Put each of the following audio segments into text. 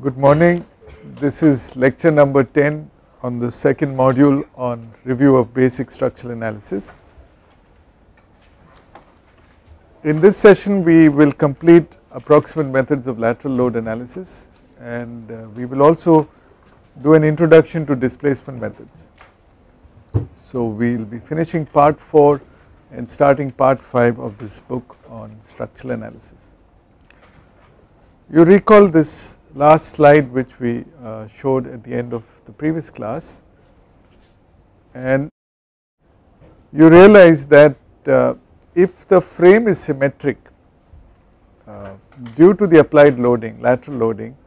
Good morning. This is lecture number 10 on the second module on review of basic structural analysis. In this session we will complete approximate methods of lateral load analysis, and we will also do an introduction to displacement methods. So we will be finishing part 4 and starting part 5 of this book on structural analysis. You recall this last slide which we showed at the end of the previous class, and you realize that if the frame is symmetric due to the applied loading, lateral loading,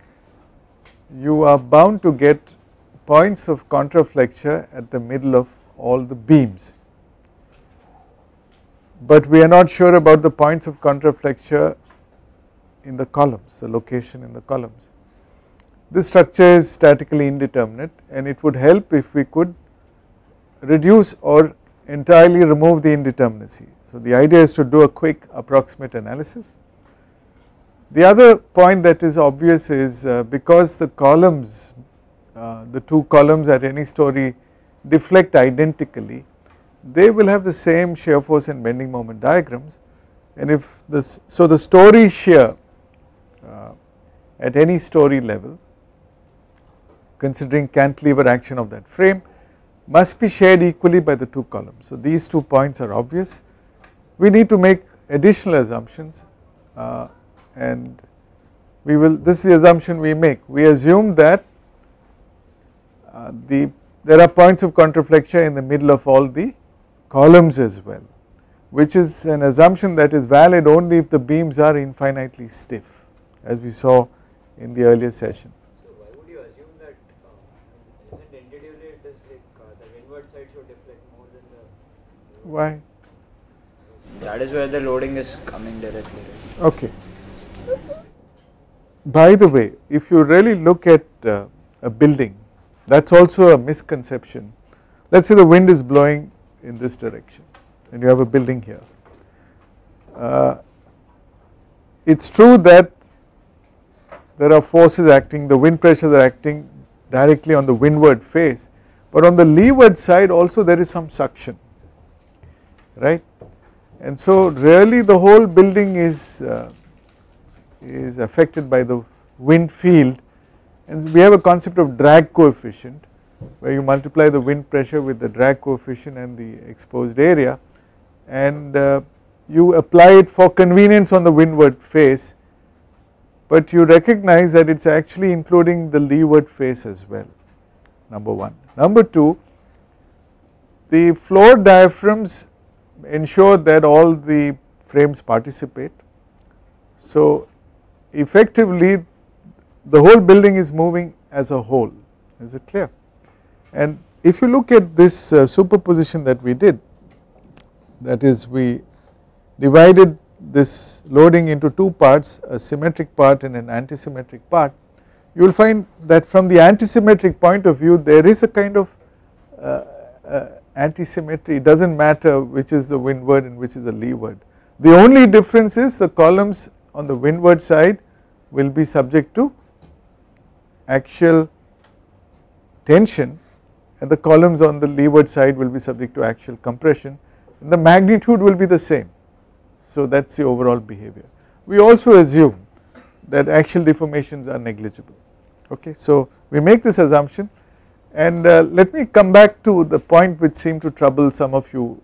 you are bound to get points of contraflexure at the middle of all the beams, but we are not sure about the points of contraflexure in the columns, the location in the columns. This structure is statically indeterminate, and it would help if we could reduce or entirely remove the indeterminacy. So the idea is to do a quick approximate analysis. The other point that is obvious is because the columns, the two columns at any story deflect identically, they will have the same shear force and bending moment diagrams, and if this, so the story shear at any story level, considering cantilever action of that frame, must be shared equally by the two columns. So these 2 points are obvious. We need to make additional assumptions, and we will, this is the assumption we make. We assume that there are points of contraflexure in the middle of all the columns as well, which is an assumption that is valid only if the beams are infinitely stiff, as we saw in the earlier session. So why would you assume that isn't intuitively it is like the windward side should deflect more than the... Why? That is where the loading is coming directly, right? Okay. By the way, if you really look at a building, that is also a misconception. Let us say the wind is blowing in this direction and you have a building here. It is true that there are forces acting, the wind pressures are acting directly on the windward face, but on the leeward side also there is some suction, right, and so really the whole building is affected by the wind field, and we have a concept of drag coefficient where you multiply the wind pressure with the drag coefficient and the exposed area, and you apply it for convenience on the windward face, but you recognize that it is actually including the leeward face as well, number 1. Number 2, the floor diaphragms ensure that all the frames participate. So effectively the whole building is moving as a whole. Is it clear? And if you look at this superposition that we did, that is, we divided this loading into 2 parts, a symmetric part and an antisymmetric part, you will find that from the antisymmetric point of view there is a kind of antisymmetry. It does not matter which is the windward and which is the leeward. The only difference is the columns on the windward side will be subject to axial tension and the columns on the leeward side will be subject to axial compression, and the magnitude will be the same. So that is the overall behavior. We also assume that axial deformations are negligible. Okay, so we make this assumption, and let me come back to the point which seemed to trouble some of you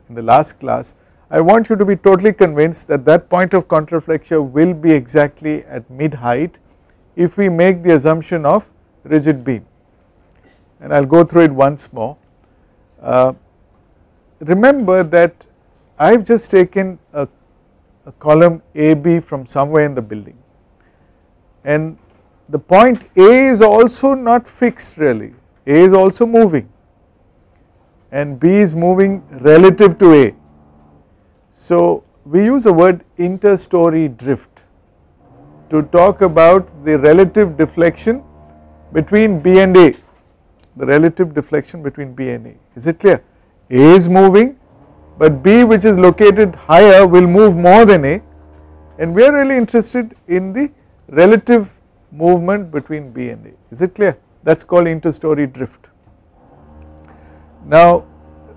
in the last class. I want you to be totally convinced that that point of contraflexure will be exactly at mid height if we make the assumption of rigid beam, and I will go through it once more. Remember that I have just taken a column AB from somewhere in the building, and the point A is also not fixed really, A is also moving and B is moving relative to A. So we use the word interstory drift to talk about the relative deflection between B and A, the relative deflection between B and A. Is it clear? A is moving, but B, which is located higher, will move more than A, and we are really interested in the relative movement between B and A. Is it clear? That is called interstory drift. Now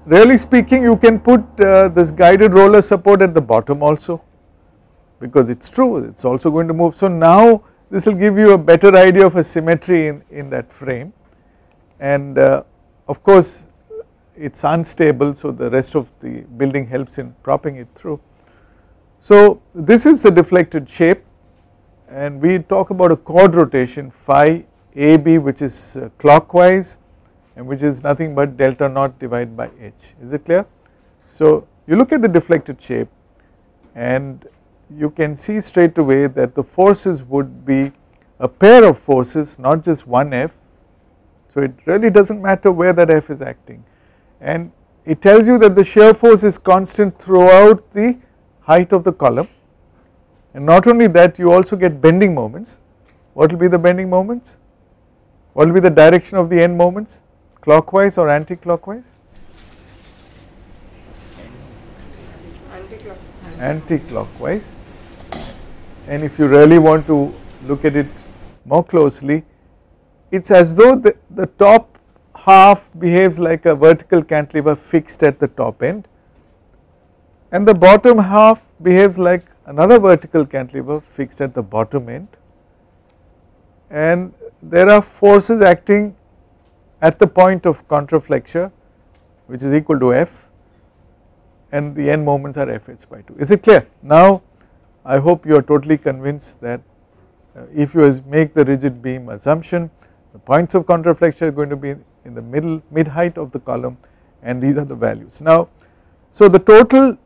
really speaking, you can put this guided roller support at the bottom also, because it is true, it is also going to move. So now this will give you a better idea of a symmetry in that frame, and of course it is unstable, so the rest of the building helps in propping it through. So this is the deflected shape, and we talk about a chord rotation phi AB, which is clockwise and which is nothing but delta naught divided by h. Is it clear? So you look at the deflected shape and you can see straight away that the forces would be a pair of forces, not just one F. So it really does not matter where that F is acting, and it tells you that the shear force is constant throughout the height of the column, and not only that, you also get bending moments. What will be the bending moments? What will be the direction of the end moments, clockwise or anti-clockwise? Anti-clockwise. And if you really want to look at it more closely, it is as though the top half behaves like a vertical cantilever fixed at the top end, and the bottom half behaves like another vertical cantilever fixed at the bottom end, and there are forces acting at the point of contraflexure, which is equal to F, and the end moments are Fh by 2. Is it clear? Now I hope you are totally convinced that if you make the rigid beam assumption, the points of contraflexure are going to be in the mid height of the column, and these are the values. Now so the total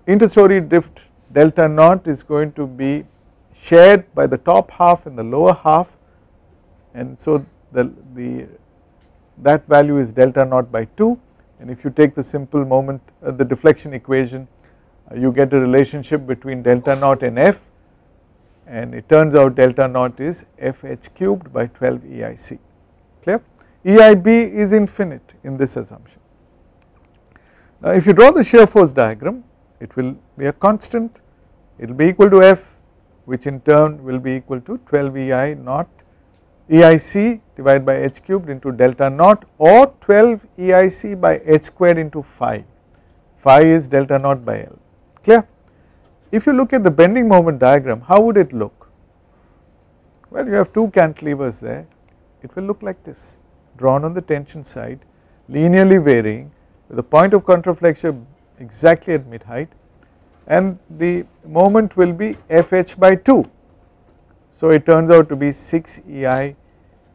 interstory drift delta naught is going to be shared by the top half and the lower half, and so that value is delta naught by 2, and if you take the simple moment the deflection equation, you get a relationship between delta naught and F, and it turns out delta naught is Fh cubed by 12 EIC. Clear? EIB is infinite in this assumption. Now if you draw the shear force diagram, it will be a constant, it will be equal to F, which in turn will be equal to 12 EI naught EIC divided by h cubed into delta naught, or 12 EIC by h squared into phi. Phi is delta naught by L. Clear? If you look at the bending moment diagram, how would it look? Well, you have two cantilevers there, it will look like this, drawn on the tension side, linearly varying with a point of contraflexure exactly at mid height, and the moment will be Fh by 2. So it turns out to be 6 EI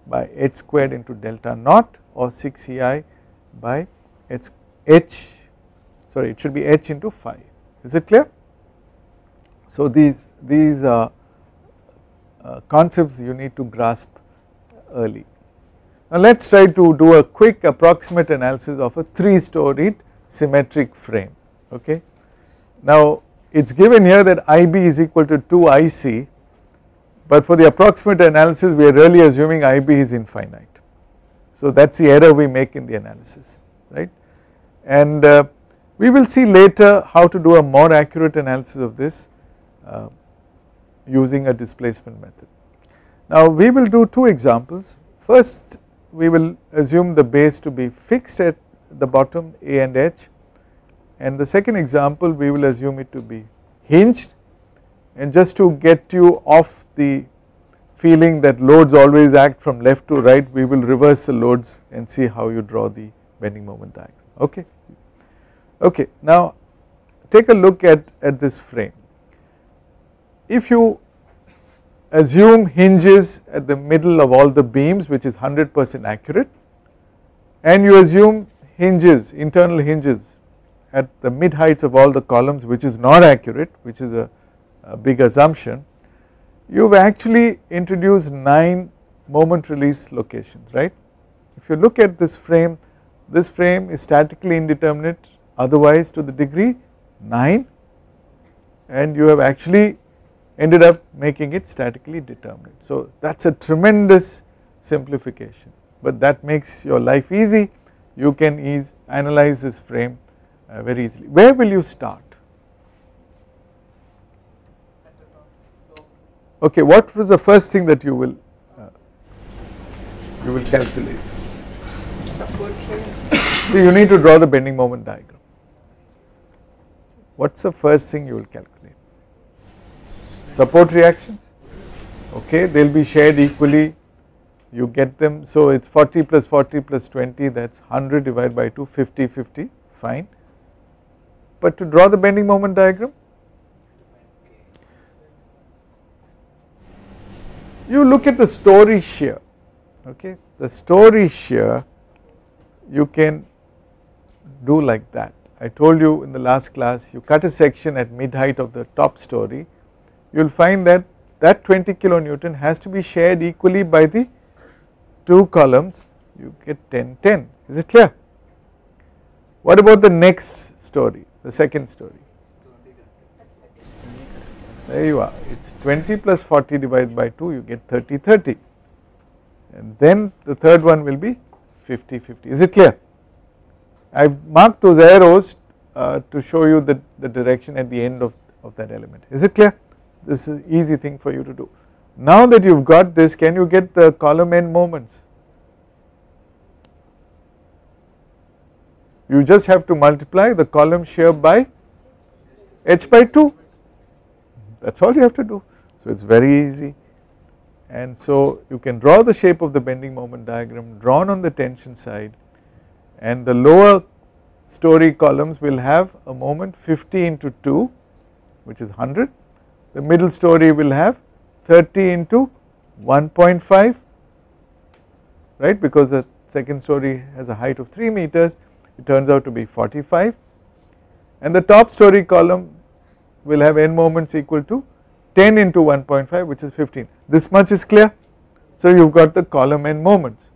by h squared into delta naught, or 6 EI by it should be h into phi. Is it clear? So these concepts you need to grasp early. Now let us try to do a quick approximate analysis of a 3-storied symmetric frame. Okay. Now it is given here that IB is equal to 2 IC, but for the approximate analysis we are really assuming IB is infinite. So that is the error we make in the analysis, right, and we will see later how to do a more accurate analysis of this using a displacement method. Now we will do two examples. First we will assume the base to be fixed at the bottom A and H, and the second example we will assume it to be hinged, and just to get you off the feeling that loads always act from left to right, we will reverse the loads and see how you draw the bending moment diagram. Okay. Okay, now take a look at this frame. If you assume hinges at the middle of all the beams, which is 100% accurate, and you assume hinges, internal hinges at the mid heights of all the columns, which is not accurate, which is a big assumption, you have actually introduced 9 moment release locations, right. If you look at this frame is statically indeterminate otherwise to the degree 9, and you have actually ended up making it statically determinate. So that is a tremendous simplification, but that makes your life easy. You can analyze this frame very easily. Where will you start? Okay, what was the first thing that you will you will calculate? Support reaction. So you need to draw the bending moment diagram. What's the first thing you will calculate? Support reactions. Okay, they will be shared equally. You get them, so it's 40 plus 40 plus 20, that's 100 divided by 2, 50, 50, fine. But to draw the bending moment diagram, you look at the story shear. Okay, the story shear you can do like that. I told you in the last class, you cut a section at mid height of the top story, you will find that that 20 kilonewton has to be shared equally by the two columns, you get 10, 10. Is it clear? What about the next story, the second story? There you are, it's 20 plus 40 divided by 2, you get 30, 30. And then the third one will be 50, 50. Is it clear? I have marked those arrows to show you the direction at the end of that element. Is it clear? This is an easy thing for you to do. Now that you have got this, can you get the column end moments? You just have to multiply the column shear by h by 2, that is all you have to do. So it is very easy, and so you can draw the shape of the bending moment diagram drawn on the tension side, and the lower story columns will have a moment 50 into 2, which is 100, the middle story will have 30 into 1.5, right, because the second story has a height of 3 meters, it turns out to be 45, and the top story column will have end moments equal to 10 into 1.5, which is 15. This much is clear. So you have got the column end moments.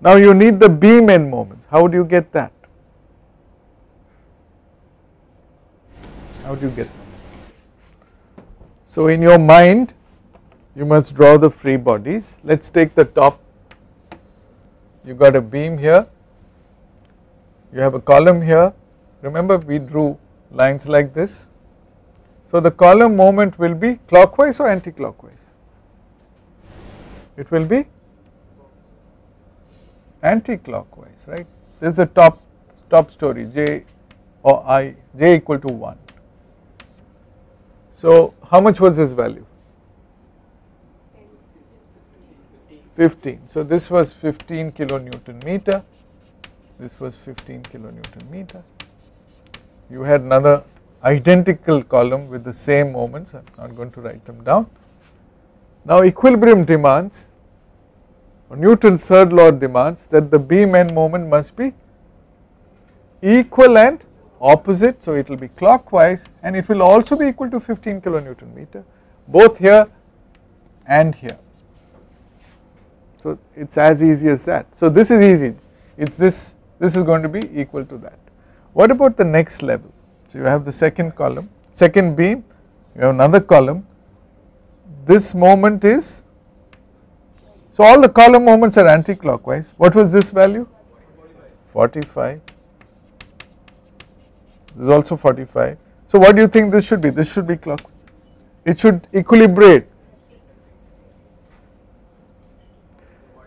Now you need the beam end moments. How do you get that? How do you get that? So in your mind you must draw the free bodies. Let us take the top, you got a beam here, you have a column here, remember we drew lines like this. So the column moment will be clockwise or anti-clockwise? It will be anti-clockwise, right. This is the top story, j or I, j equal to 1. So how much was this value? 15. So this was 15 kilonewton meter, this was 15 kilonewton meter. You had another identical column with the same moments, I am not going to write them down. Now equilibrium demands, or Newton's third law demands that the beam end moment must be equal and opposite, so it will be clockwise, and it will also be equal to 15 kilonewton meter, both here and here. So it is as easy as that. So this is easy, it's this is going to be equal to that. What about the next level? So you have the second column, second beam, you have another column, this moment is, so all the column moments are anti-clockwise. What was this value? 45, this is also 45. So what do you think this should be? This should be clockwise, it should equilibrate.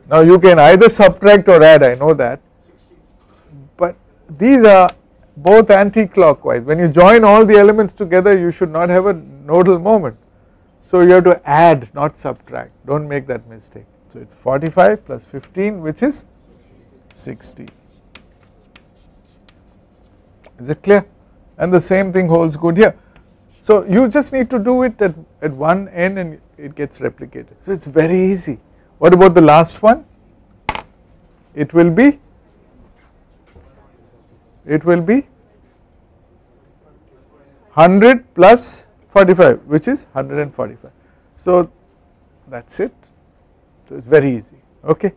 Now you can either subtract or add, I know that, but these are both anti-clockwise. When you join all the elements together, you should not have a nodal moment. So you have to add, not subtract, do not make that mistake. So it is 45 plus 15, which is 60. Is it clear? And the same thing holds good here. So you just need to do it at one end and it gets replicated. So it is very easy. What about the last one? It will be 100 plus 45, which is 145. So that is it. So it is very easy, okay.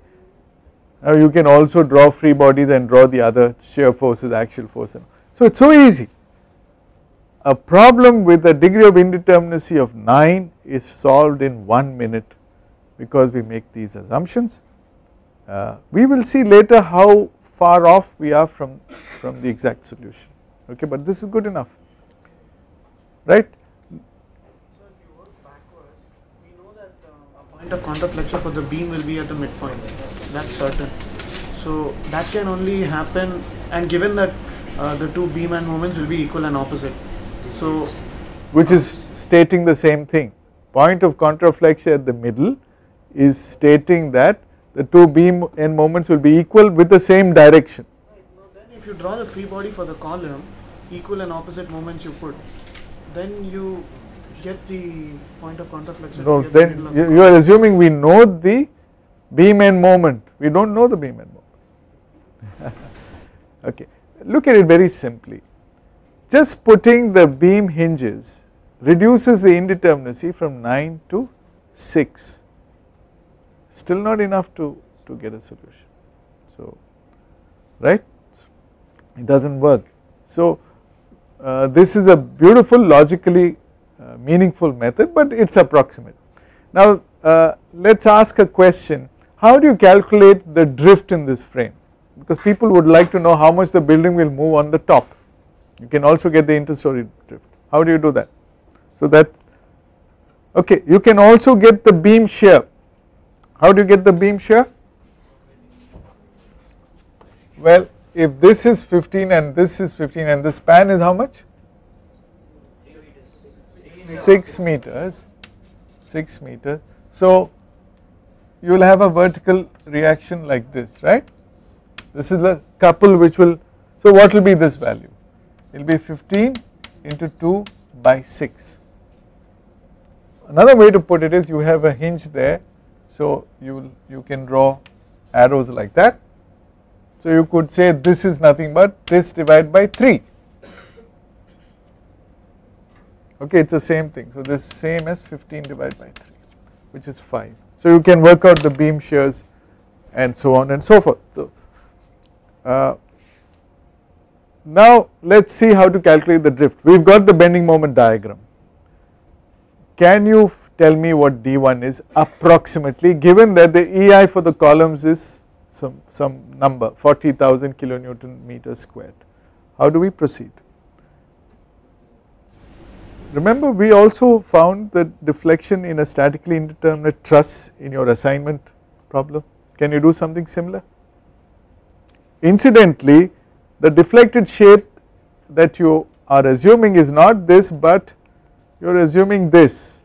Now you can also draw free bodies and draw the other shear forces, axial force. So it is so easy. A problem with a degree of indeterminacy of 9 is solved in 1 minute because we make these assumptions. We will see later how far off we are from the exact solution, okay, but this is good enough, right. So if you work backwards, we know that a point of contraflexion for the beam will be at the midpoint. That's certain. So that can only happen, and given that the two beam end moments will be equal and opposite. So which is stating the same thing. Point of contraflexion at the middle is stating that the two beam end moments will be equal with the same direction. now then if you draw the free body for the column, equal and opposite moments you put, then you get the point of contraflexion. No, then you are assuming we know the beam end moment, we do not know the beam end moment. Okay, look at it very simply. Just putting the beam hinges reduces the indeterminacy from 9 to 6, still not enough to get a solution. So, right, it does not work. So, this is a beautiful logically meaningful method, but it is approximate. Now, let us ask a question, how do you calculate the drift in this frame? Because people would like to know how much the building will move on the top. You can also get the interstory drift. How do you do that? So that, okay, you can also get the beam shear. How do you get the beam shear? Well, if this is 15 and this is 15 and the span is how much? 6 meters, 6 meters. So you will have a vertical reaction like this, right? This is the couple which will, so what will be this value? It will be 15 into 2 by 6. Another way to put it is you have a hinge there, so you can draw arrows like that. So you could say this is nothing but this divided by 3. Okay, it is the same thing. So this is same as 15 divided by 3, which is 5. So you can work out the beam shears and so on and so forth. So now let us see how to calculate the drift. We have got the bending moment diagram. Can you tell me what D1 is approximately, given that the EI for the columns is some number 40,000 kilonewton meter squared? How do we proceed? Remember, we also found the deflection in a statically indeterminate truss in your assignment problem. Can you do something similar? Incidentally, the deflected shape that you are assuming is not this, but you are assuming this,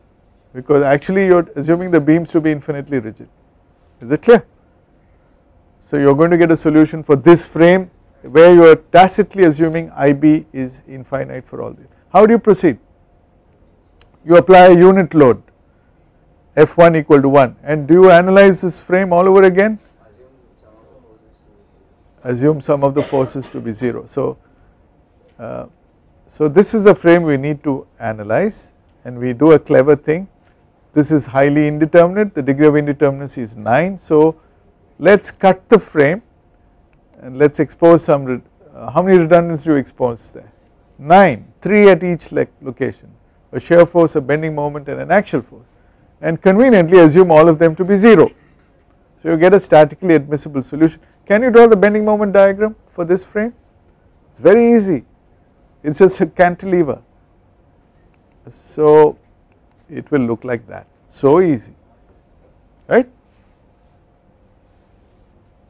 because actually you are assuming the beams to be infinitely rigid. Is it clear? So you are going to get a solution for this frame where you are tacitly assuming IB is infinite for all this. How do you proceed? You apply a unit load F1 equal to 1, and do you analyze this frame all over again? Assume some of the forces to be 0. So, so this is the frame we need to analyze, and we do a clever thing. This is highly indeterminate, the degree of indeterminacy is 9. So let us cut the frame and let us expose some, how many redundancies do you expose there? 9, 3 at each location, a shear force, a bending moment and an axial force, and conveniently assume all of them to be 0. So you get a statically admissible solution. Can you draw the bending moment diagram for this frame? It is very easy, it is just a cantilever. So it will look like that, so easy, right?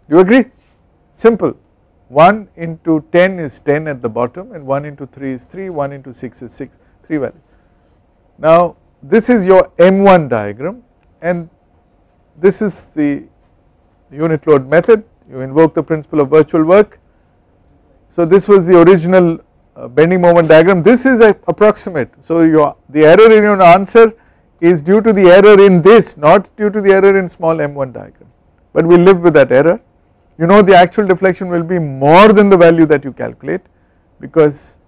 Do you agree? Simple. 1 into 10 is 10 at the bottom, and 1 into 3 is 3, 1 into 6 is 6, 3 values. Now this is your M1 diagram, and this is the unit load method. You invoke the principle of virtual work. So this was the original bending moment diagram. This is approximate. So the error in your answer is due to the error in this, not due to the error in small m1 diagram, but we live with that error. You know the actual deflection will be more than the value that you calculate, because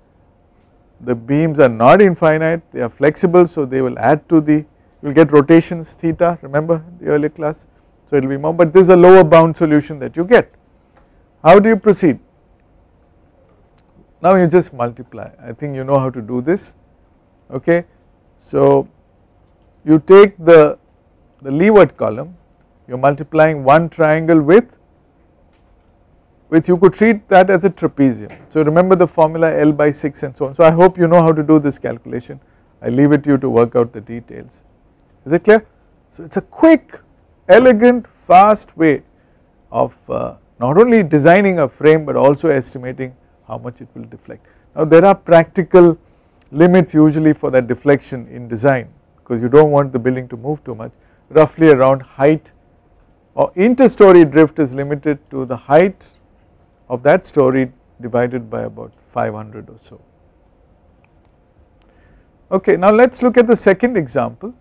the beams are not infinite, they are flexible, so they will add to the, you will get rotations theta, remember the earlier class. So it will be more, but this is a lower bound solution that you get. How do you proceed? Now you just multiply. I think you know how to do this, okay. So you take the leeward column, you are multiplying one triangle with, you could treat that as a trapezium. So remember the formula L by 6 and so on. So I hope you know how to do this calculation. I leave it to you to work out the details. Is it clear? So it is a quick, elegant, fast way of not only designing a frame but also estimating how much it will deflect. Now there are practical limits usually for that deflection in design, because you do not want the building to move too much. Roughly around height or interstory drift is limited to the height of that story divided by about 500 or so. Okay, now let us look at the second example.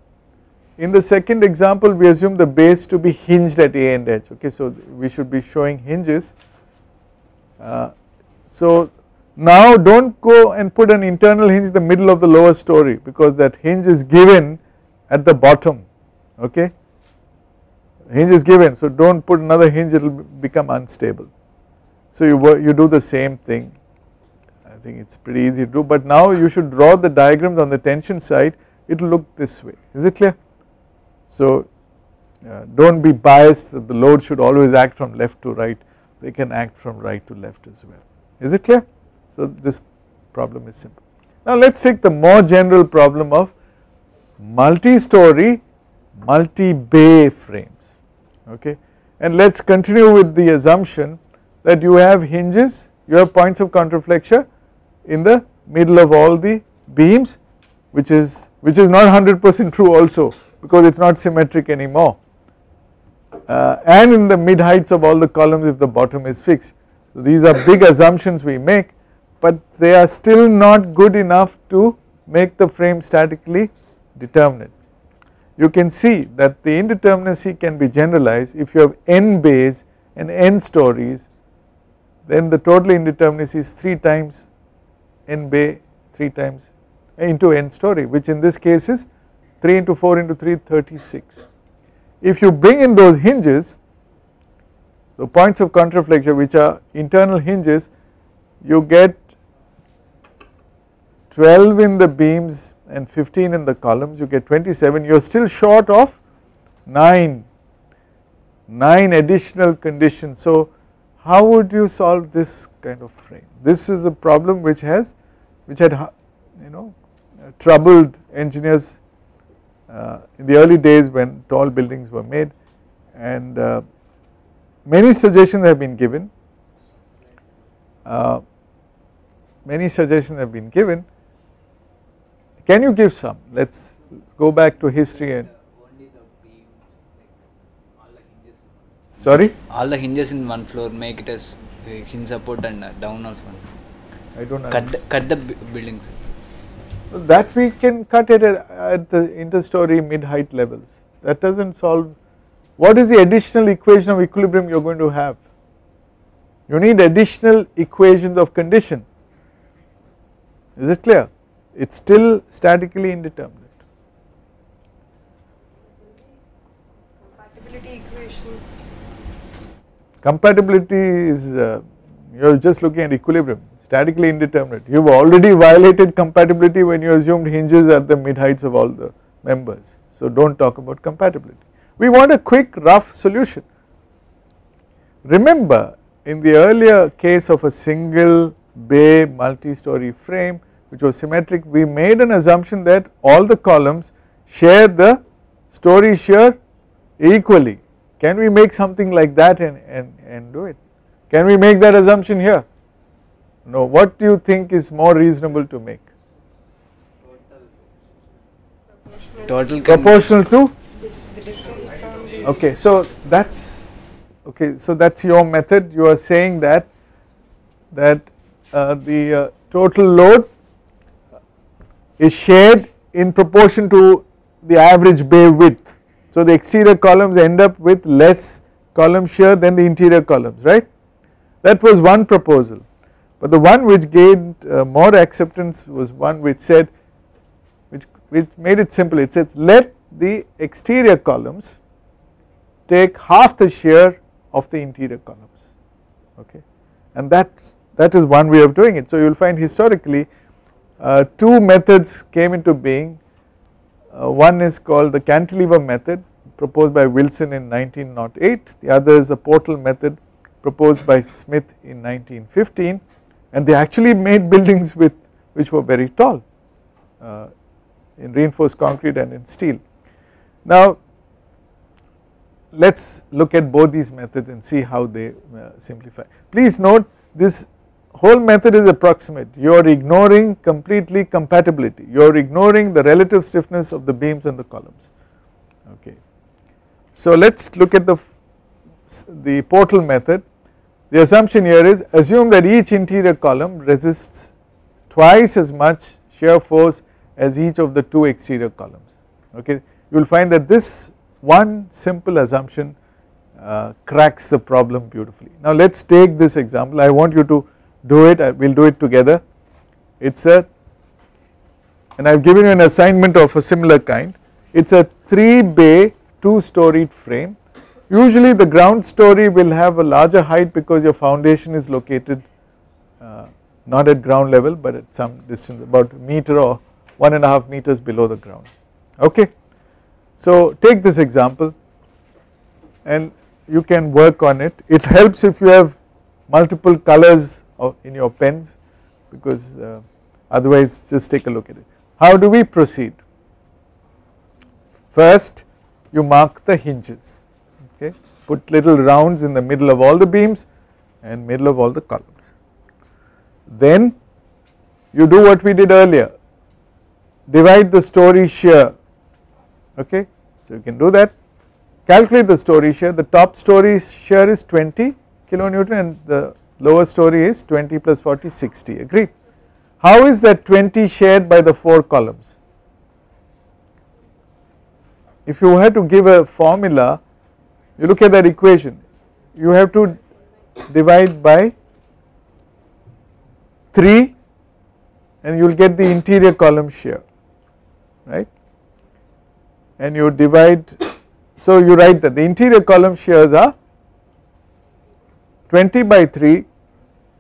In the second example we assume the base to be hinged at A and H. Okay, so we should be showing hinges. So now do not go and put an internal hinge in the middle of the lower story, because that hinge is given at the bottom. Okay, hinge is given, so do not put another hinge, it will become unstable. So you do the same thing. I think it is pretty easy to do, but now you should draw the diagrams on the tension side, it will look this way. Is it clear? So do not be biased that the load should always act from left to right, they can act from right to left as well. Is it clear? So this problem is simple. Now let us take the more general problem of multi-story, multi-bay frames. Okay, and let us continue with the assumption that you have hinges, you have points of contraflexure in the middle of all the beams, which is not 100% true also, because it is not symmetric anymore, and in the mid heights of all the columns if the bottom is fixed. So these are big assumptions we make, but they are still not good enough to make the frame statically determinate. You can see that the indeterminacy can be generalized. If you have n bays and n stories, then the total indeterminacy is 3 times n bay 3 times into n story, which in this case is 3 into 4 into 3 36. If you bring in those hinges, the points of contraflexure which are internal hinges, you get 12 in the beams and 15 in the columns, you get 27, you are still short of 9 additional conditions. So how would you solve this kind of frame? This is a problem which had troubled engineers in the early days when tall buildings were made, and many suggestions have been given. Can you give some? Let us go back to history and only the beam, like all the hinges. Sorry? All the hinges in one floor make it as hinge support and down also. I don't know. Cut the buildings. That we can cut it at the interstory mid height levels. That does not solve. What is the additional equation of equilibrium you are going to have? You need additional equations of condition. Is it clear? It is still statically indeterminate. Compatibility equation. Compatibility is you are just looking at equilibrium, statically indeterminate. You have already violated compatibility when you assumed hinges at the mid heights of all the members. So do not talk about compatibility. We want a quick rough solution. Remember, in the earlier case of a single bay multi-story frame which was symmetric, we made an assumption that all the columns share the story shear equally. Can we make something like that and do it? Can we make that assumption here? No. What do you think is more reasonable to make? Total Proportional to? The distance from the. Okay, so that's your method. You are saying that the total load is shared in proportion to the average bay width. So the exterior columns end up with less column shear than the interior columns, right? That was one proposal, but the one which gained more acceptance was one which said, which made it simple. It says let the exterior columns take half the shear of the interior columns, okay, and that is one way of doing it. So you will find historically two methods came into being. One is called the cantilever method proposed by Wilson in 1908, the other is the Portal method proposed by Smith in 1915, and they actually made buildings which were very tall in reinforced concrete and in steel. Now let us look at both these methods and see how they simplify. Please note this whole method is approximate, you are ignoring completely compatibility, you are ignoring the relative stiffness of the beams and the columns. Okay. So let us look at the portal method. The assumption here is assume that each interior column resists twice as much shear force as each of the two exterior columns. Okay. You will find that this one simple assumption cracks the problem beautifully. Now let us take this example, I want you to do it, we will do it together. It is and I have given you an assignment of a similar kind. It is a 3-bay 2-storied frame. Usually the ground story will have a larger height because your foundation is located not at ground level but at some distance about a meter or 1.5 meters below the ground. Okay. So take this example and you can work on it. It helps if you have multiple colors in your pens because otherwise just take a look at it. How do we proceed? First you mark the hinges, okay, put little rounds in the middle of all the beams and middle of all the columns. Then you do what we did earlier, divide the story shear, okay, so you can do that, calculate the story shear, the top story shear is 20 kilonewton and the lower story is 20 plus 40 60, agreed. How is that 20 shared by the 4 columns? If you had to give a formula, you look at that equation, you have to divide by 3 and you will get the interior column shear, right, and you divide, so you write that the interior column shears are 20 by 3.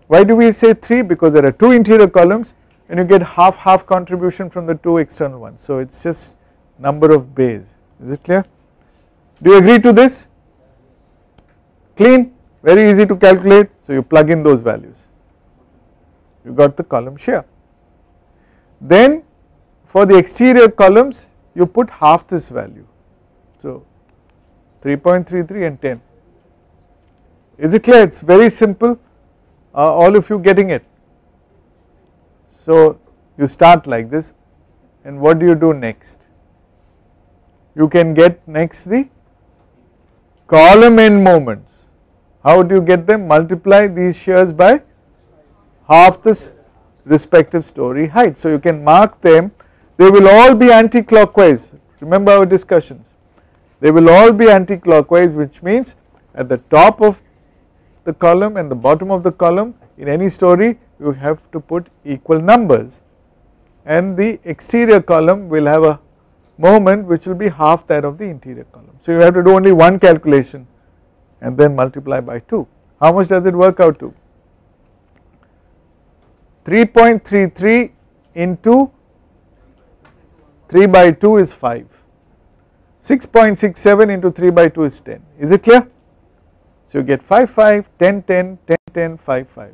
Why do we say 3? Because there are 2 interior columns and you get half contribution from the 2 external ones. So it is just number of bays. Is it clear? Do you agree to this? Clean, very easy to calculate, so you plug in those values, you got the column shear. Then for the exterior columns you put half this value, so 3.33 and 10. Is it clear? It is very simple, all of you getting it. So you start like this and what do you do next? You can get next the column end moments. How do you get them? Multiply these shears by half the respective story height. So you can mark them, they will all be anti-clockwise, remember our discussions, they will all be anti-clockwise, which means at the top of the column and the bottom of the column in any story you have to put equal numbers, and the exterior column will have a moment which will be half that of the interior column. So you have to do only one calculation and then multiply by 2. How much does it work out to? 3.33 into 3 by 2 is 5, 6.67 into 3 by 2 is 10. Is it clear? So you get 5, 5, 10, 10, 10, 10, 5, 5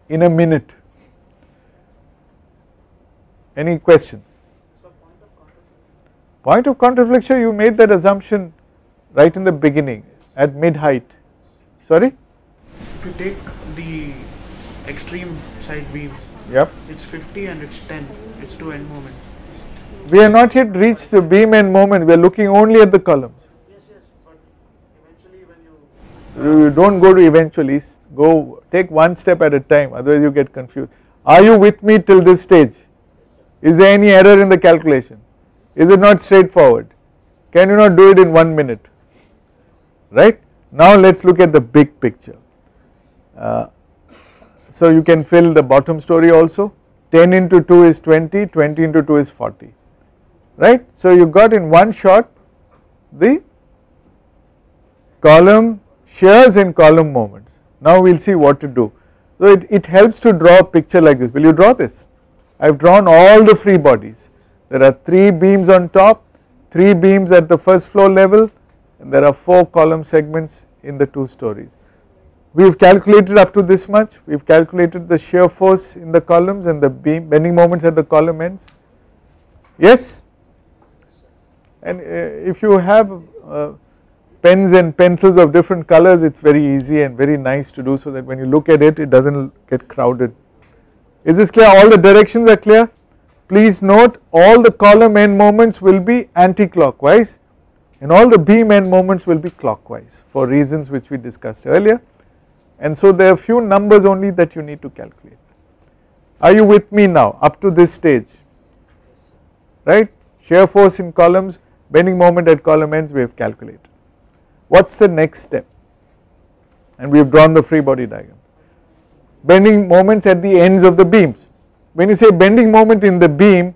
in a minute. Any questions? Point of contraflexure, you made that assumption right in the beginning at mid height. Sorry? If you take the extreme side beam, yep, it's 50 and it's 10, it's 2 end moments. We have not yet reached the beam end moment, we are looking only at the columns. Yes, but eventually when You do not go to eventually, go take one step at a time, otherwise you get confused. Are you with me till this stage? Is there any error in the calculation? Is it not straightforward? Can you not do it in 1 minute? Right? Now let us look at the big picture. So you can fill the bottom story also, 10 into 2 is 20, 20 into 2 is 40, right. So you got in one shot the column shears and column moments. Now we will see what to do. So it helps to draw a picture like this. Will you draw this? I have drawn all the free bodies. There are 3 beams on top, 3 beams at the first floor level, and there are 4 column segments in the 2 stories. We have calculated up to this much, we have calculated the shear force in the columns and the beam bending moments at the column ends. Yes? And if you have pens and pencils of different colors, it is very easy and very nice to do, so that when you look at it, it does not get crowded. Is this clear? All the directions are clear? Please note, all the column end moments will be anti-clockwise and all the beam end moments will be clockwise for reasons which we discussed earlier, and so there are few numbers only that you need to calculate. Are you with me now up to this stage? Right? Shear force in columns, bending moment at column ends we have calculated. What is the next step? And we have drawn the free body diagram. Bending moments at the ends of the beams. When you say bending moment in the beam,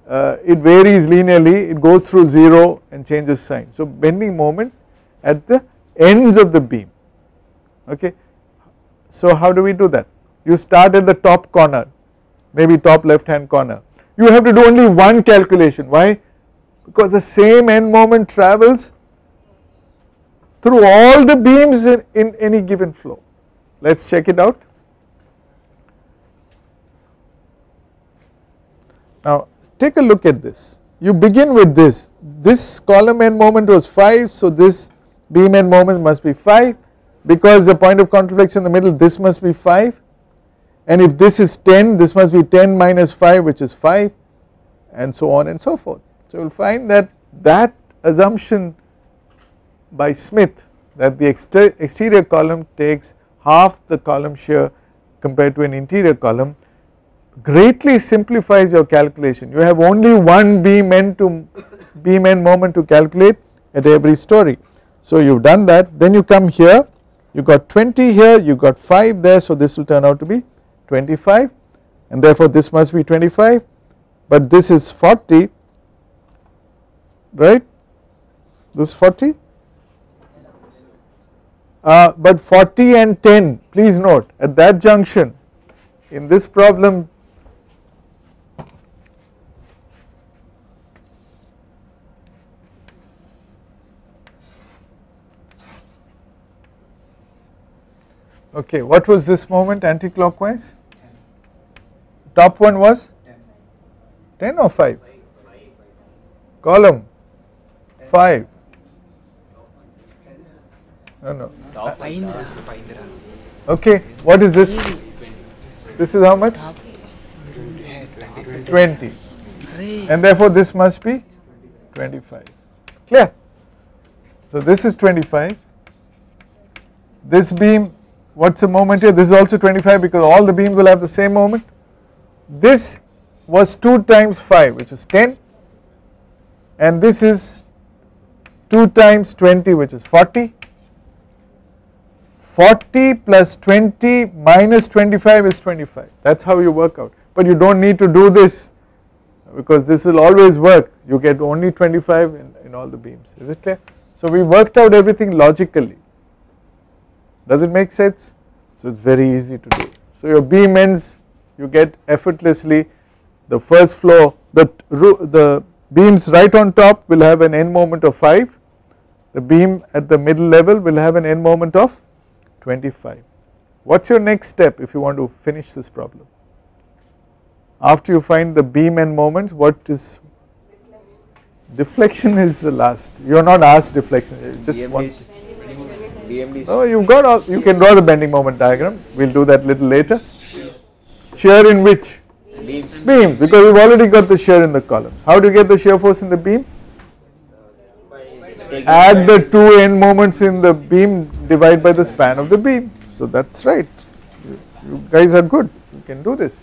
it varies linearly, it goes through 0 and changes sign. So bending moment at the ends of the beam, okay. So how do we do that? You start at the top corner, maybe top left hand corner. You have to do only one calculation. Why? Because the same end moment travels through all the beams in any given flow. Let us check it out. Now take a look at this. You begin with this column end moment was 5, so this beam end moment must be 5, because the point of contraflexion in the middle, this must be 5, and if this is 10, this must be 10 minus 5, which is 5, and so on and so forth. So you will find that that assumption by Smith, that the exterior column takes half the column shear compared to an interior column, greatly simplifies your calculation. You have only one beam end moment to calculate at every story. So you have done that, then you come here, you got 20 here, you got 5 there, so this will turn out to be 25, and therefore this must be 25, but this is 40, right? This is 40, but 40 and 10, please note at that junction in this problem, okay, what was this moment anti-clockwise? Top one was 10 or 5? Column 5. No. Okay, what is this? This is how much? 20. And therefore this must be 25. Clear? So this is 25. This beam, what's the moment here? This is also 25 because all the beams will have the same moment. This was 2 times 5, which is 10, and this is 2 times 20, which is 40. 40 plus 20 minus 25 is 25. That is how you work out, but you do not need to do this because this will always work. You get only 25 in all the beams. Is it clear? So we worked out everything logically. Does it make sense? So it is very easy to do. So your beam ends, you get effortlessly the first floor, the beams right on top will have an end moment of 5, the beam at the middle level will have an end moment of 25. What is your next step if you want to finish this problem? After you find the beam end moments, what is deflection is the last. You are not asked deflection, you just want. Oh, you've got all, you can draw the bending moment diagram, we will do that little later. Shear in which? Beams, because we've already got the shear in the columns. How do you get the shear force in the beam? Add the 2 end moments in the beam, divide by the span of the beam. So that's right, you guys are good, you can do this.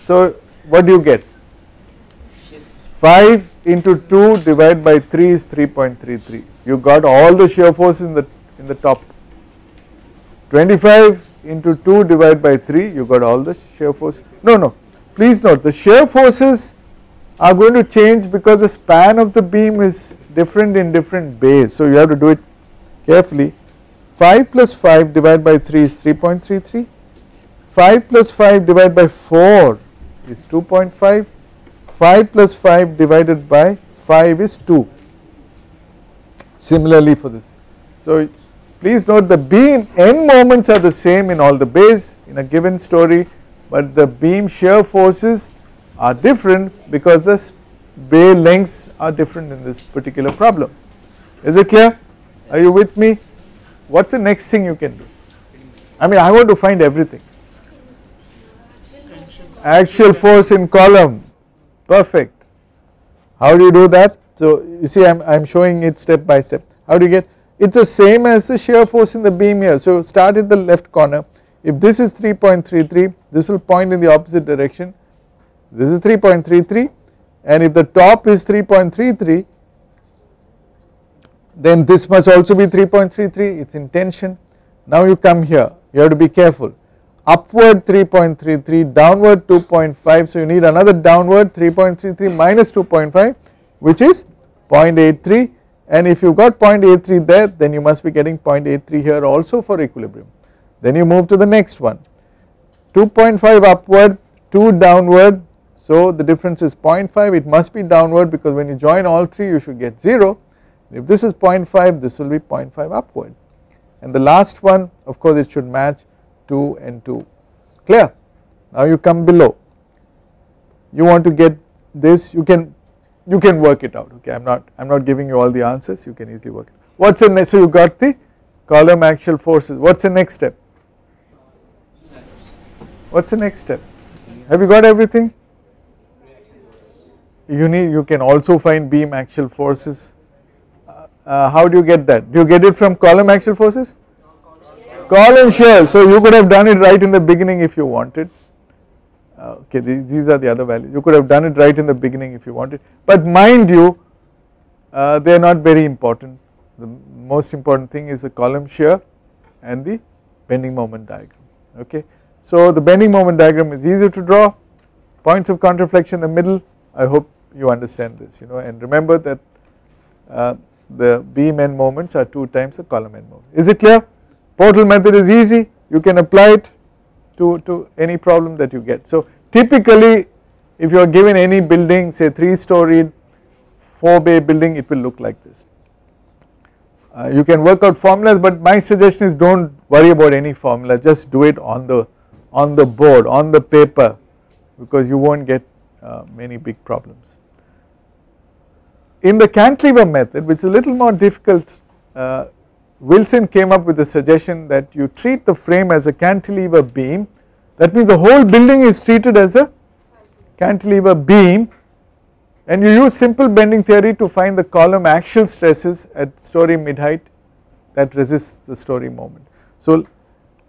So what do you get? 5 into 2 divided by 3 is 3.33. You got all the shear force in the top. 25 into 2 divided by 3, you got all the shear force. No, please note the shear forces are going to change because the span of the beam is different in different bays. So you have to do it carefully. 5 plus 5 divided by 3 is 3.33. 5 plus 5 divided by 4 is 2.5. 5 plus 5 divided by 5 is 2. Similarly for this. So please note the beam end moments are the same in all the bays in a given story, but the beam shear forces are different because the bay lengths are different in this particular problem. Is it clear? Are you with me? What's the next thing you can do? I mean, I want to find everything. Axial force in column. Perfect. How do you do that? So you see, I'm showing it step by step. How do you get? It's the same as the shear force in the beam here. So start at the left corner. If this is 3.33, this will point in the opposite direction. This is 3.33, and if the top is 3.33, then this must also be 3.33. It's in tension. Now you come here. You have to be careful. Upward 3.33, downward 2.5. So you need another downward 3.33 minus 2.5, which is 0.83. And if you got 0.83 there, then you must be getting 0.83 here also for equilibrium. Then you move to the next one. 2.5 upward, 2 downward. So the difference is 0.5. It must be downward because when you join all three, you should get 0. If this is 0.5, this will be 0.5 upward. And the last one, of course, it should match 2 and 2. Clear? Now you come below. You want to get this, you can work it out. Okay, I'm not giving you all the answers, you can easily work it. What's the next? So you got the column axial forces. What's the next step? What's the next step? Have you got everything? You can also find beam axial forces. How do you get that? Do you get it from column axial forces? Column shear. So you could have done it right in the beginning if you wanted. Okay, these are the other values. You could have done it right in the beginning if you wanted. But mind you, they are not very important. The most important thing is the column shear and the bending moment diagram. Okay, so the bending moment diagram is easy to draw. Points of contraflexion in the middle. I hope you understand this. And remember that the beam end moments are 2 times the column end moment. Is it clear? Portal method is easy. You can apply it to any problem that you get. So typically, if you are given any building, say 3-storied 4-bay building, it will look like this. You can work out formulas, but my suggestion is don't worry about any formula, just do it on the board, on the paper, because you won't get many big problems. In the cantilever method, which is a little more difficult, Wilson came up with the suggestion that you treat the frame as a cantilever beam. That means the whole building is treated as a cantilever beam, and you use simple bending theory to find the column axial stresses at story mid height that resists the story moment. So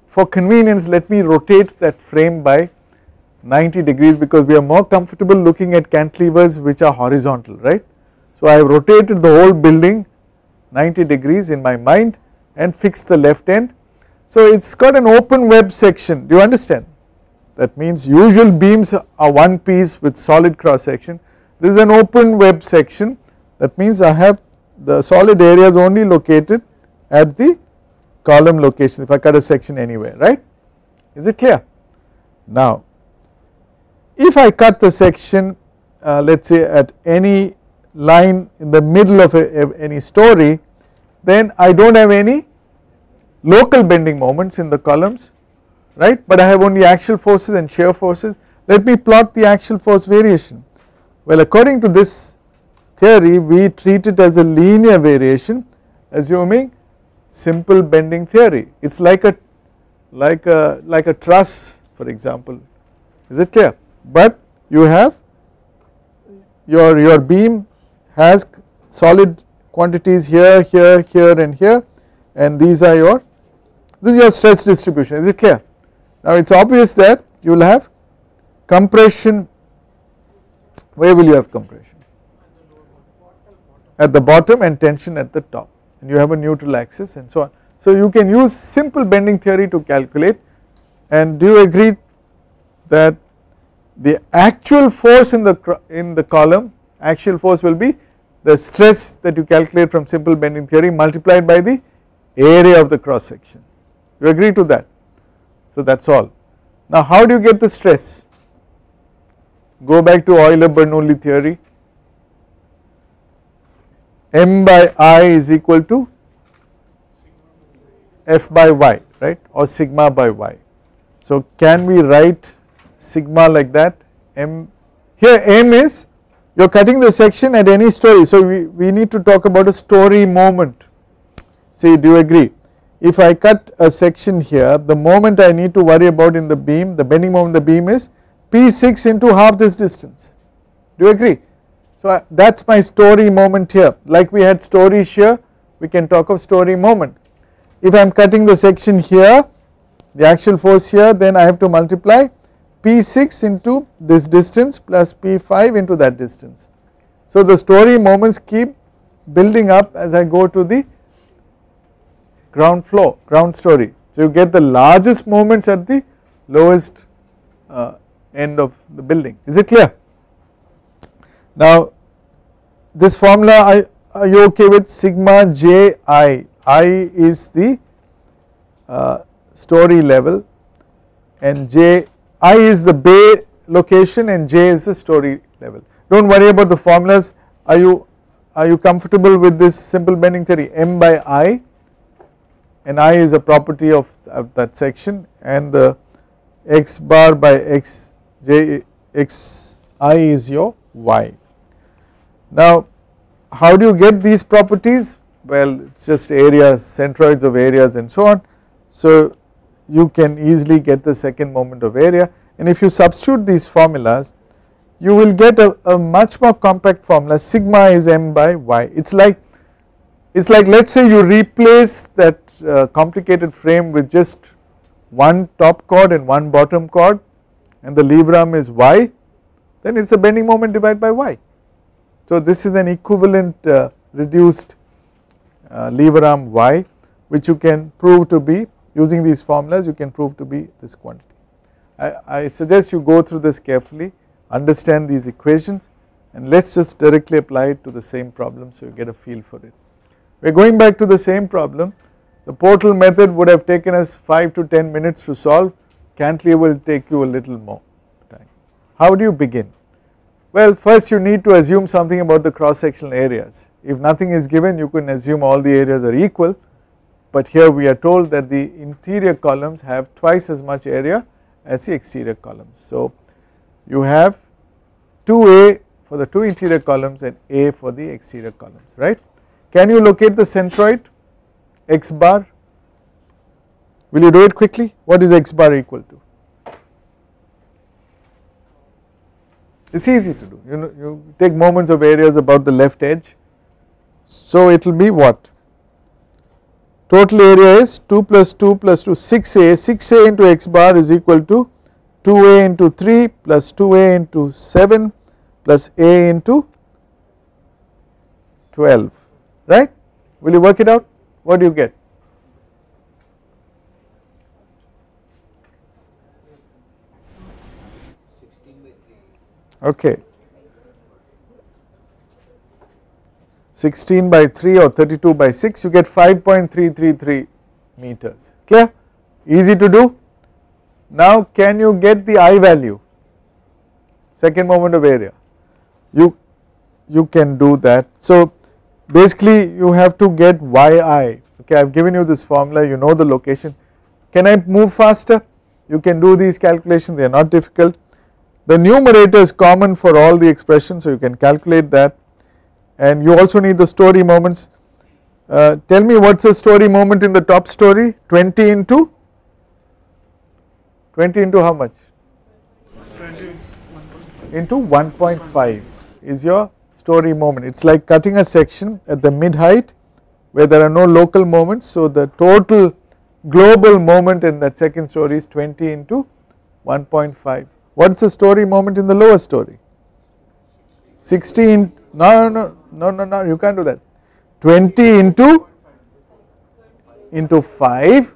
for convenience, let me rotate that frame by 90 degrees because we are more comfortable looking at cantilevers which are horizontal, right. So I have rotated the whole building 90 degrees in my mind and fixed the left end. So it's got an open web section. Do you understand? That means usual beams are one piece with solid cross section. This is an open web section. That means I have the solid areas only located at the column location if I cut a section anywhere, right. Is it clear? Now if I cut the section let us say at any line in the middle of any story, then I do not have any local bending moments in the columns, right, but I have only axial forces and shear forces. Let me plot the axial force variation. Well, according to this theory, we treat it as a linear variation, assuming simple bending theory. It is like a truss, for example. Is it clear? But you have your beam has solid quantities here, here, here and here, and this is your stress distribution. Is it clear? Now it is obvious that you will have compression. Where will you have compression? At the bottom and tension at the top, and you have a neutral axis and so on. So you can use simple bending theory to calculate, and do you agree that the actual force in the column, axial force will be the stress that you calculate from simple bending theory multiplied by the area of the cross section. You agree to that? So that is all. Now how do you get the stress? Go back to Euler-Bernoulli theory. M by I is equal to F by Y, right, or sigma by Y. So can we write sigma like that? M, here M is you are cutting the section at any story, so we need to talk about a story moment. See, do you agree? If I cut a section here, the moment I need to worry about in the beam, the bending moment in the beam is P6 into half this distance. Do you agree? So that is my story moment here. Like we had story shear, we can talk of story moment. If I am cutting the section here, the axial force here, then I have to multiply P6 into this distance plus P5 into that distance. So the story moments keep building up as I go to the ground floor, ground story. So you get the largest moments at the lowest end of the building. Is it clear? Now this formula, are you okay with? Sigma Ji, I is the story level and J, I is the bay location and J is the story level. Do not worry about the formulas. Are you comfortable with this simple bending theory? M by I, and I is a property of that section, and the x bar by x j x I is your y. Now how do you get these properties? Well, it is just areas, centroids of areas and so on. So you can easily get the second moment of area, and if you substitute these formulas you will get a much more compact formula. Sigma is m by y. It's like let's say you replace that complicated frame with just one top chord and one bottom chord and the lever arm is y, then it is a bending moment divided by y. So this is an equivalent reduced lever arm y, which you can prove to be, using these formulas you can prove to be this quantity. I suggest you go through this carefully, understand these equations, and let us just directly apply it to the same problem so you get a feel for it. We are going back to the same problem. The Portal method would have taken us 5 to 10 minutes to solve. Cantilever will take you a little more time. How do you begin? Well, first you need to assume something about the cross sectional areas. If nothing is given, you can assume all the areas are equal, but here we are told that the interior columns have twice as much area as the exterior columns. So you have 2A for the two interior columns and A for the exterior columns, right? Can you locate the centroid x bar? Will you do it quickly? What is x bar equal to? It is easy to do. You take moments of areas about the left edge. So it will be what? Total area is 2 plus 2 plus 2, 6A. 6A into x bar is equal to 2A into 3 plus 2A into 7 plus A into 12, right? Will you work it out? What do you get? Okay, 16 by 3 or 32 by 6, you get 5.333 meters. Clear? Easy to do. Now can you get the I value, second moment of area? You can do that. So basically you have to get yi. Okay, I have given you this formula, you know the location. Can I move faster? You can do these calculations, they are not difficult. The numerator is common for all the expressions, so you can calculate that, and you also need the story moments. Tell me what is the story moment in the top story? 20 into how much? 20 into 1.5 is your story moment. It is like cutting a section at the mid height where there are no local moments, so the total global moment in that second story is 20 into 1.5. What is the story moment in the lower story? 16, no, you can't do that. 20 into 5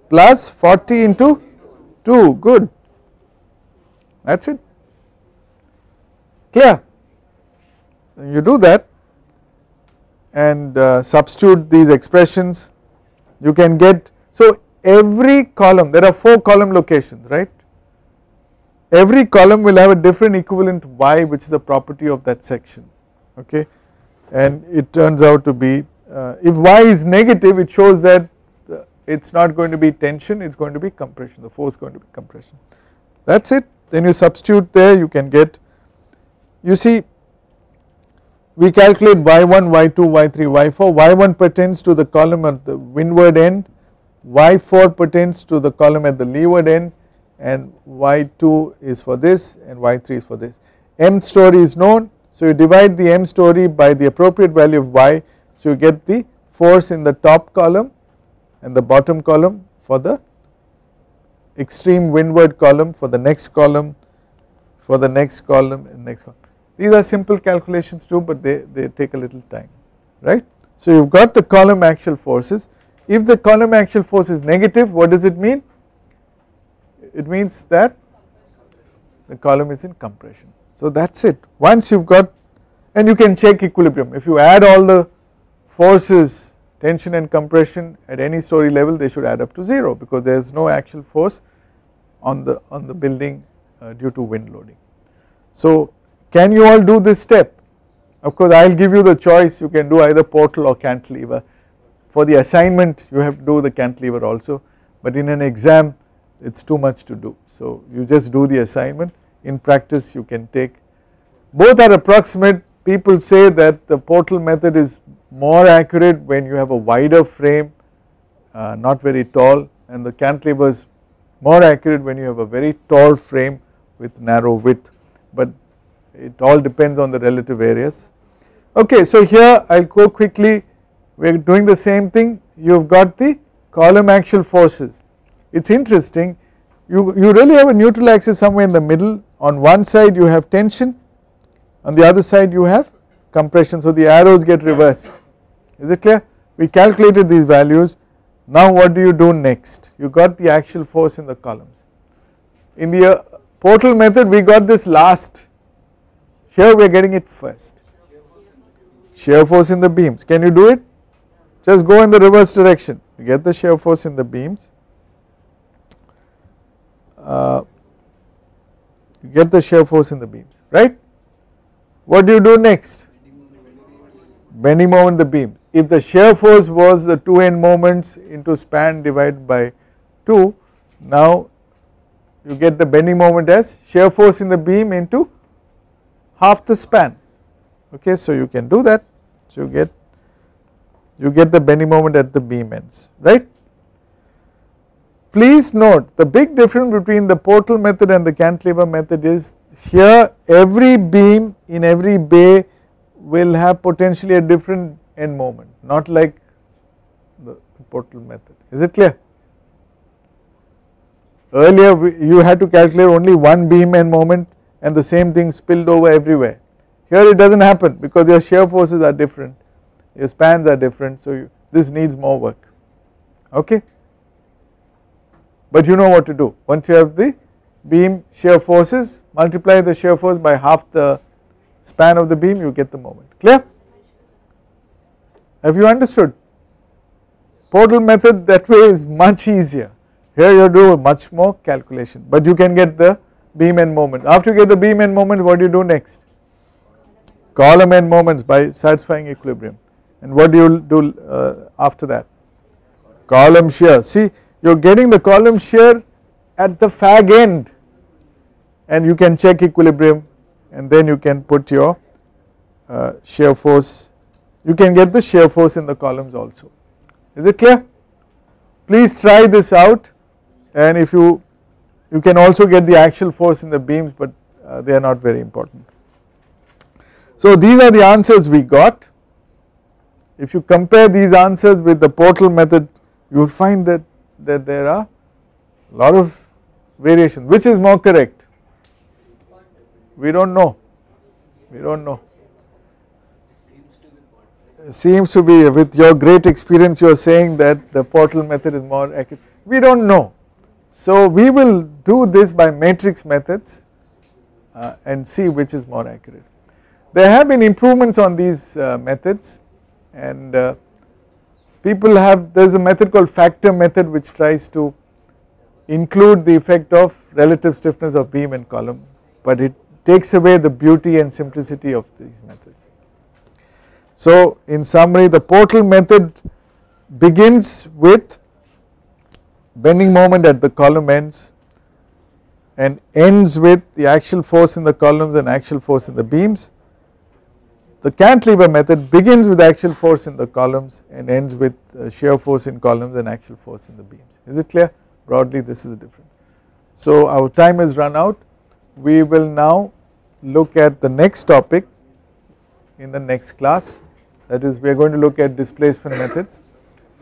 plus 40 into 2, good, that is it. Clear? You do that and substitute these expressions, you can get, so every column, there are 4 column locations, right? Every column will have a different equivalent y, which is a property of that section, okay, and it turns out to be, if y is negative, it shows that it is not going to be tension, it is going to be compression, the force is going to be compression, that is it. Then you substitute there, you can get, you see we calculate y1, y2, y3, y4. y1 pertains to the column at the windward end, y4 pertains to the column at the leeward end, and y2 is for this and y3 is for this. M story is known, so you divide the M story by the appropriate value of y, so you get the force in the top column and the bottom column for the extreme windward column, for the next column, for the next column and next column. These are simple calculations too, but they take a little time, right. So you have got the column axial forces. If the column axial force is negative, what does it mean? It means that the column is in compression. So that is it. Once you have got, and you can check equilibrium, if you add all the forces, tension and compression at any story level, they should add up to 0, because there is no axial force on the building due to wind loading. So can you all do this step? Of course I will give you the choice, you can do either portal or cantilever. For the assignment you have to do the cantilever also, but in an exam it is too much to do. So you just do the assignment. In practice you can take, both are approximate. People say that the portal method is more accurate when you have a wider frame, not very tall, and the cantilever is more accurate when you have a very tall frame with narrow width, but it all depends on the relative areas. Okay, so here I will go quickly, we are doing the same thing. You have got the column axial forces. It is interesting, you really have a neutral axis somewhere in the middle. On one side you have tension, on the other side you have compression, so the arrows get reversed. Is it clear? We calculated these values. Now what do you do next? You got the axial force in the columns. In the portal method we got this last, here we are getting it first. Shear force in the beams. Can you do it? Just go in the reverse direction. You get the shear force in the beams. You get the shear force in the beams, right? What do you do next? Bending moment in the beam. If the shear force was the two end moments into span divided by 2, now you get the bending moment as shear force in the beam into half the span. Okay, so you can do that. So you get the bending moment at the beam ends, right. Please note the big difference between the portal method and the cantilever method is, here every beam in every bay will have potentially a different end moment, not like the portal method. Is it clear? Earlier you had to calculate only one beam end moment and the same thing spilled over everywhere. Here it does not happen because your shear forces are different, your spans are different, so this needs more work, okay. But you know what to do. Once you have the beam shear forces, multiply the shear force by half the span of the beam, you get the moment. Clear? Have you understood? Portal method that way is much easier. Here you do much more calculation, but you can get the beam end moment. After you get the beam end moment, what do you do next? Column end moments by satisfying equilibrium. And what do you do after that? Column shear. See, you are getting the column shear at the fag end, and you can check equilibrium, and then you can put your shear force, you can get the shear force in the columns also. Is it clear? Please try this out, and if you can also get the axial force in the beams, but they are not very important. So these are the answers we got. If you compare these answers with the portal method, you will find that there are a lot of variations. Which is more correct? We do not know, we do not know. Seems to be, with your great experience you are saying that the portal method is more accurate. We do not know. So we will do this by matrix methods and see which is more accurate. There have been improvements on these methods, and people have, there is a method called factor method which tries to include the effect of relative stiffness of beam and column, but it takes away the beauty and simplicity of these methods. So in summary, the portal method begins with bending moment at the column ends and ends with the axial force in the columns and axial force in the beams. the cantilever method begins with axial force in the columns and ends with shear force in columns and axial force in the beams. Is it clear? Broadly this is the difference. So our time has run out. We will now look at the next topic in the next class, that is we are going to look at displacement methods,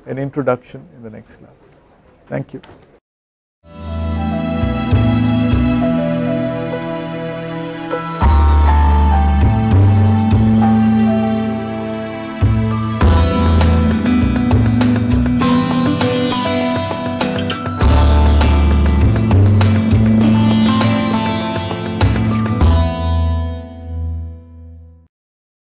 an introduction in the next class. Thank you.